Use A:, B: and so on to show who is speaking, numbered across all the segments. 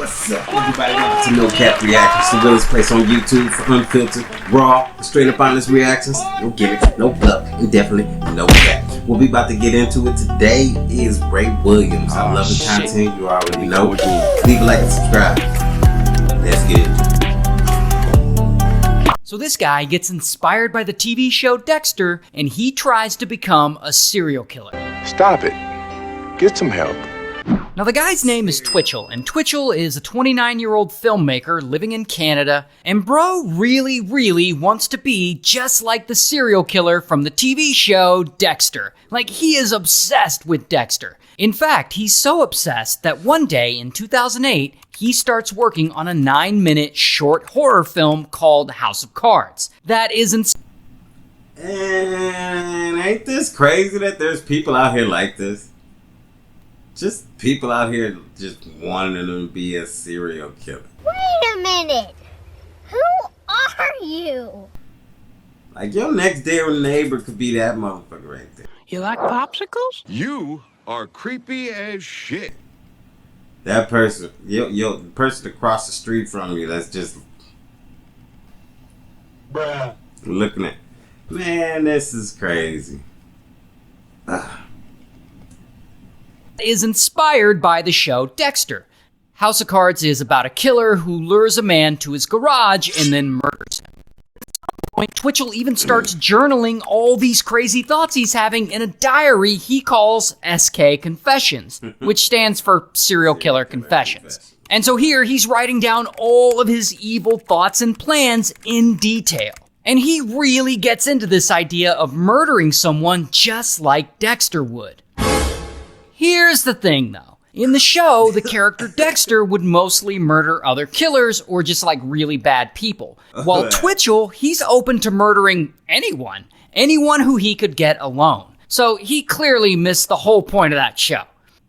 A: What's up, everybody? Welcome to NoCap Reactions, the realest place on YouTube for unfiltered, raw, straight up honest reactions. No gimmicks, no fluff, and definitely no cap. What we about to get into it today is Ray Williams. I love the content, you already know. Leave a like and subscribe. Let's get it.
B: So this guy gets inspired by the TV show Dexter, and he tries to become a serial killer.
C: Stop it. Get some help.
B: Now the guy's name is Twitchell, and Twitchell is a 29-year-old filmmaker living in Canada, and bro really wants to be just like the serial killer from the TV show Dexter. Like, he is obsessed with Dexter. In fact, he's so obsessed that one day in 2008, he starts working on a 9-minute short horror film called House of Cards. That is
A: And ain't this crazy that there's people out here like this? Just people out here just wanting to be a serial killer.
D: Wait a minute! Who are you?
A: Like, your next door neighbor could be that motherfucker right there.
E: You like popsicles?
C: You are creepy as shit.
A: That person, the person across the street from you that's just
C: Bruh.
A: looking at, man, this is crazy.
B: is inspired by the show Dexter. House of Cards is about a killer who lures a man to his garage and then murders him. At some point, Twitchell even starts journaling all these crazy thoughts he's having in a diary he calls SK Confessions, which stands for Serial Killer Confessions. And so here he's writing down all of his evil thoughts and plans in detail. And he really gets into this idea of murdering someone just like Dexter would. Here's the thing, though. In the show, the character Dexter would mostly murder other killers or just like really bad people. While Twitchell, he's open to murdering anyone who he could get alone. So he clearly missed the whole point of that show.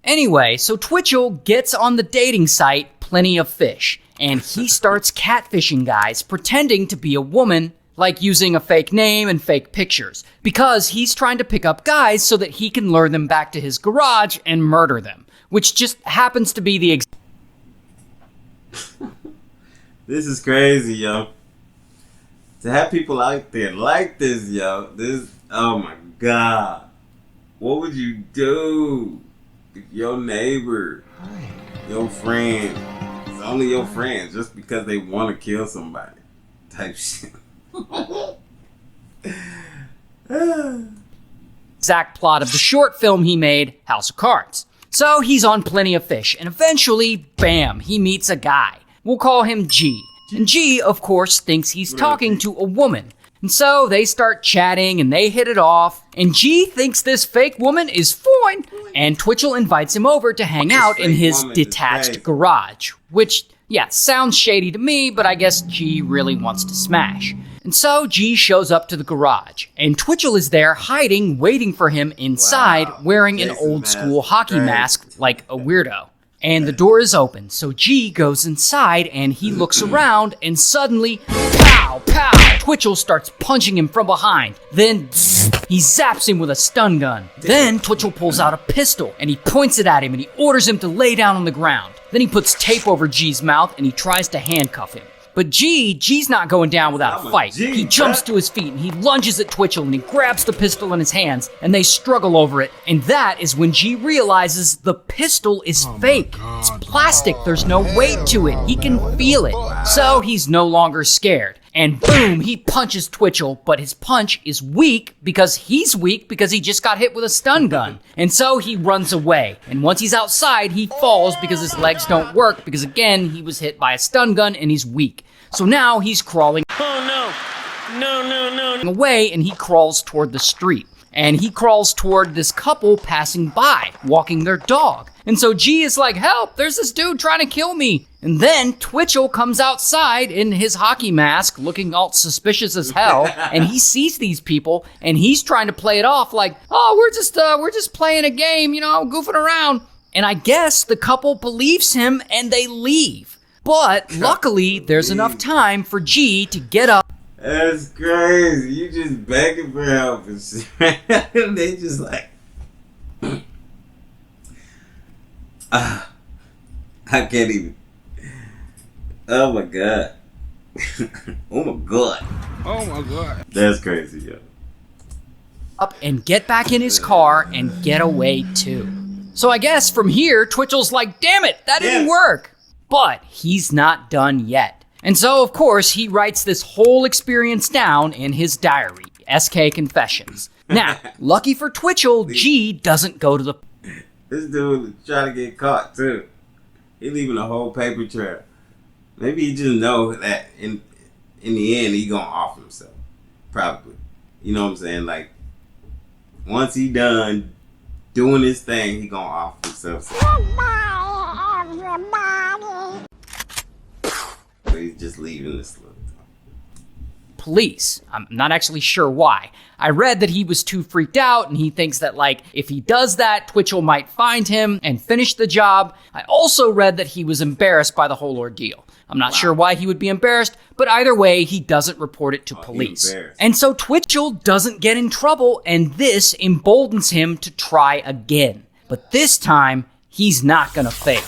B: Anyway, so Twitchell gets on the dating site Plenty of Fish, and he starts catfishing guys pretending to be a woman, like using a fake name and fake pictures, because he's trying to pick up guys so that he can lure them back to his garage and murder them, which just happens to be the
A: This is crazy, yo. To have people out there like this, yo. Oh my God. What would you do if your neighbor, your friend, it's only your friend just because they want to kill somebody type shit?
B: exact plot of the short film he made, House of Cards. So he's on Plenty of Fish, and eventually, bam, he meets a guy. We'll call him G. And G, of course, thinks he's talking to a woman. And so they start chatting and they hit it off, and G thinks this fake woman is fine, and Twitchell invites him over to hang out in his detached garage, which, yeah, sounds shady to me, but I guess G really wants to smash. And so G shows up to the garage, and Twitchell is there hiding, waiting for him inside, wearing an old school hockey mask like a weirdo. And the door is open, so G goes inside and he looks around, and suddenly, pow, pow, Twitchell starts punching him from behind. Then he zaps him with a stun gun. Then Twitchell pulls out a pistol and he points it at him and he orders him to lay down on the ground. Then he puts tape over G's mouth and he tries to handcuff him. But G's not going down without a fight. He jumps to his feet and he lunges at Twitchell and he grabs the pistol in his hands and they struggle over it. And that is when G realizes the pistol is fake. It's plastic. There's no weight to it. He can feel it. So he's no longer scared. And boom, he punches Twitchell, but his punch is weak because he just got hit with a stun gun. And so he runs away. And once he's outside, he falls because his legs don't work because, again, he was hit by a stun gun and he's weak. So now he's crawling away, and he crawls toward the street. And he crawls toward this couple passing by, walking their dog. And so G is like, help, there's this dude trying to kill me. And then Twitchell comes outside in his hockey mask, looking all suspicious as hell, and he sees these people, and he's trying to play it off like, oh, we're just playing a game, you know, goofing around. And I guess the couple believes him, and they leave. But luckily, there's enough time for G to get up.
A: That's crazy. You just begging for help and shit. They just like, I can't even. Oh my god. Oh my god.
C: Oh my God.
A: That's crazy, yo.
B: Up and get back in his car and get away too. So I guess from here, Twitchel's like, damn it, that didn't work. But he's not done yet. And so, of course, he writes this whole experience down in his diary, SK Confessions. Now, lucky for Twitchell, G doesn't go to the...
A: This dude is trying to get caught, too. He leaving a whole paper trail. Maybe he just know that in the end, he gonna off himself. Probably. You know what I'm saying? Like, once he done doing his thing, he gonna off himself.
D: Goodbye, everybody.
A: So he's just leaving this little...
B: police. I'm not actually sure why. I read that he was too freaked out and he thinks that, like, if he does that, Twitchell might find him and finish the job. I also read that he was embarrassed by the whole ordeal. I'm not sure why he would be embarrassed, but either way, he doesn't report it to police. And so Twitchell doesn't get in trouble, and this emboldens him to try again. But this time, he's not gonna fail.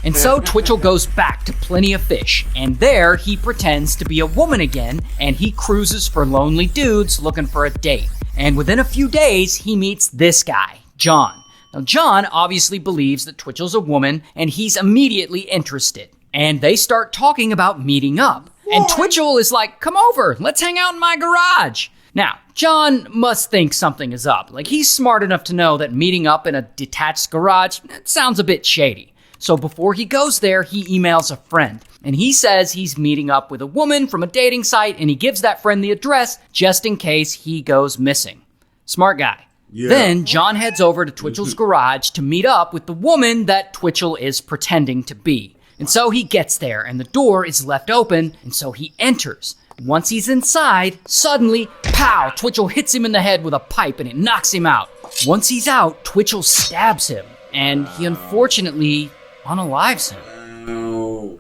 B: And so Twitchell goes back to Plenty of Fish, and there he pretends to be a woman again, and he cruises for lonely dudes looking for a date. And within a few days, he meets this guy, John. Now, John obviously believes that Twitchell's a woman, and he's immediately interested. And they start talking about meeting up. And Twitchell is like, come over, let's hang out in my garage. Now, John must think something is up. Like, he's smart enough to know that meeting up in a detached garage, that sounds a bit shady. So before he goes there, he emails a friend. And he says he's meeting up with a woman from a dating site, and he gives that friend the address just in case he goes missing. Smart guy. Yeah. Then John heads over to Twitchell's garage to meet up with the woman that Twitchell is pretending to be. And so he gets there, and the door is left open, and so he enters. Once he's inside, suddenly, pow, Twitchell hits him in the head with a pipe, and it knocks him out. Once he's out, Twitchell stabs him, and he unfortunately unalives him.
A: Wow.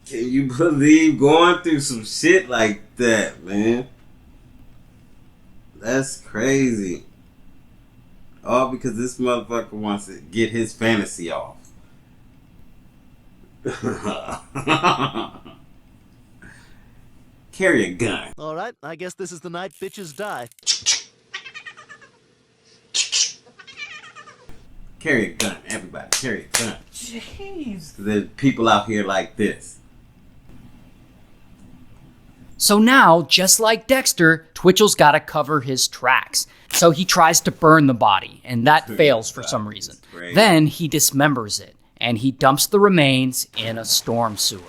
A: Can you believe going through some shit like that, man? That's crazy. All because this motherfucker wants to get his fantasy off. Carry a gun.
E: All right, I guess this is the night bitches die.
A: Carry a gun, everybody. Carry a gun.
B: Jeez.
A: There's people out here like this.
B: So now, just like Dexter, Twitchell's got to cover his tracks. So he tries to burn the body, and that fails for some reason. Then he dismembers it, and he dumps the remains in a storm sewer.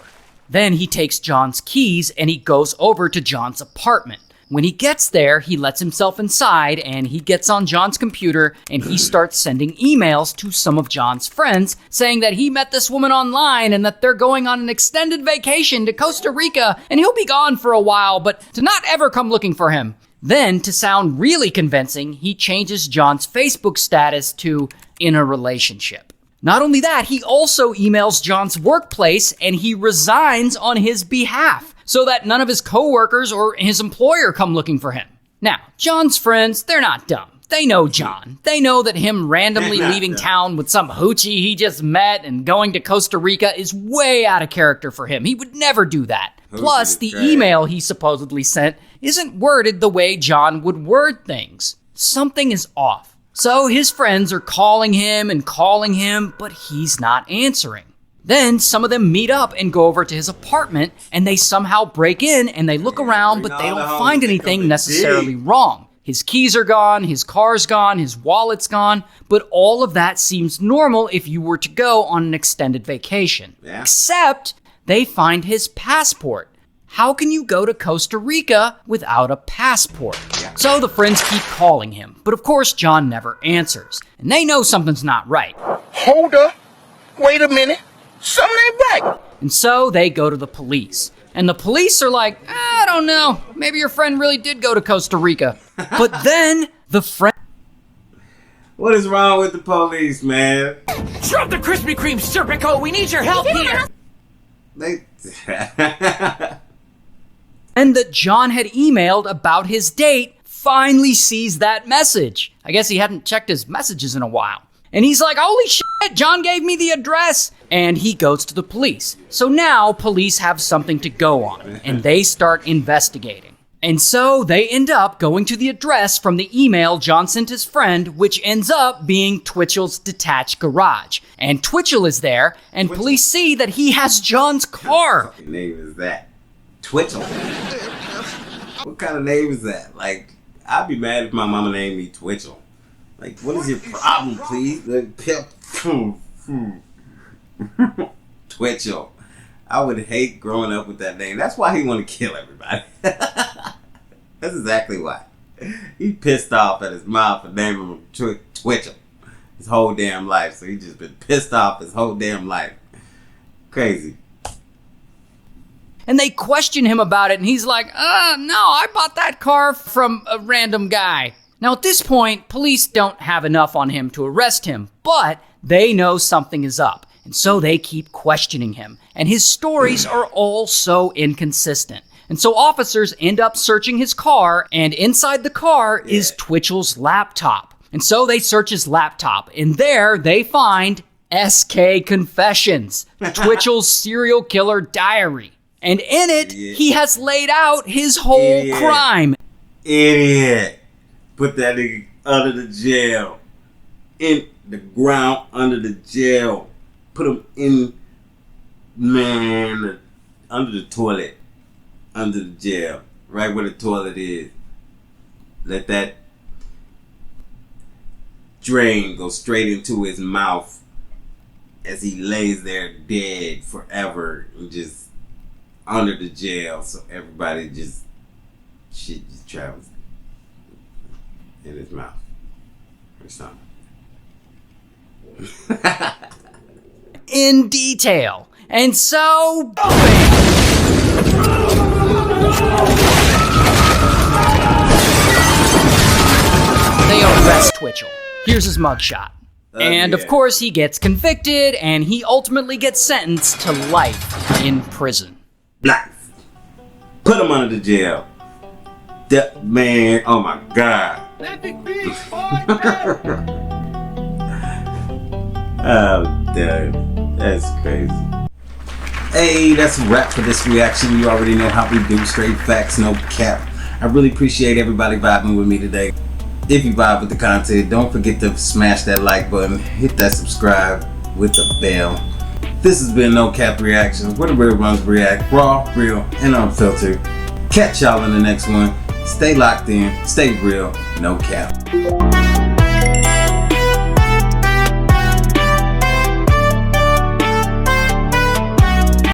B: Then he takes John's keys, and he goes over to John's apartment. When he gets there, he lets himself inside, and he gets on John's computer, and he starts sending emails to some of John's friends, saying that he met this woman online, and that they're going on an extended vacation to Costa Rica, and he'll be gone for a while, but to not ever come looking for him. Then, to sound really convincing, he changes John's Facebook status to in a relationship. Not only that, he also emails John's workplace, and he resigns on his behalf, so that none of his coworkers or his employer come looking for him. Now, John's friends, they're not dumb. They know John. They know that him randomly leaving town with some hoochie he just met and going to Costa Rica is way out of character for him. He would never do that. Plus, the email he supposedly sent isn't worded the way John would word things. Something is off. So his friends are calling him, but he's not answering. Then some of them meet up and go over to his apartment, and they somehow break in and they look around, but they don't find anything necessarily wrong. His keys are gone, his car's gone, his wallet's gone, but all of that seems normal if you were to go on an extended vacation. Yeah. Except they find his passport. How can you go to Costa Rica without a passport? Yeah. So the friends keep calling him, but of course John never answers, and they know something's not right.
F: Hold up, wait a minute. Something ain't right.
B: And so they go to the police. And the police are like, I don't know. Maybe your friend really did go to Costa Rica. But then the friend...
A: What is wrong with the police, man?
G: Drop the Krispy Kreme, Serpico. We need your help here.
B: And that John had emailed about his date finally sees that message. I guess he hadn't checked his messages in a while. And he's like, holy shit, John gave me the address. And he goes to the police. So now police have something to go on, and they start investigating. And so they end up going to the address from the email John sent his friend, which ends up being Twitchell's detached garage. And Twitchell is there, and police see that he has John's car.
A: What fucking name is that? Twitchell. What kind of name is that? Like, I'd be mad if my mama named me Twitchell. Like, what is your problem, please? Twitchell. I would hate growing up with that name. That's why he want to kill everybody. That's exactly why. He pissed off at his mom for naming him Twitchell his whole damn life. So he just been pissed off his whole damn life. Crazy.
B: And they question him about it, and he's like, no, I bought that car from a random guy. Now at this point, police don't have enough on him to arrest him, but they know something is up. And so they keep questioning him. And his stories are all so inconsistent. And so officers end up searching his car, and inside the car is Twitchell's laptop. And so they search his laptop, and there they find SK Confessions, Twitchell's serial killer diary. And in it, he has laid out his whole crime.
A: Idiot. Put that nigga under the jail. In the ground under the jail. Put him in, man, under the toilet. Under the jail. Right where the toilet is. Let that drain go straight into his mouth as he lays there dead forever and just under the jail, so everybody just shit just travels in his mouth or something.
B: In detail. And so they arrest Twitchell. Here's his mugshot. And of course he gets convicted, and he ultimately gets sentenced to life in prison.
A: Life. Put him under the jail. That man, oh my God. Oh, dude. That's crazy. Hey, that's a wrap for this reaction. You already know how we do. Straight facts, no cap. I really appreciate everybody vibing with me today. If you vibe with the content, don't forget to smash that like button, hit that subscribe with the bell. This has been NoCap Reactions, where the real ones react, raw, real, and unfiltered. Catch y'all in the next one. Stay locked in, stay real, no cap.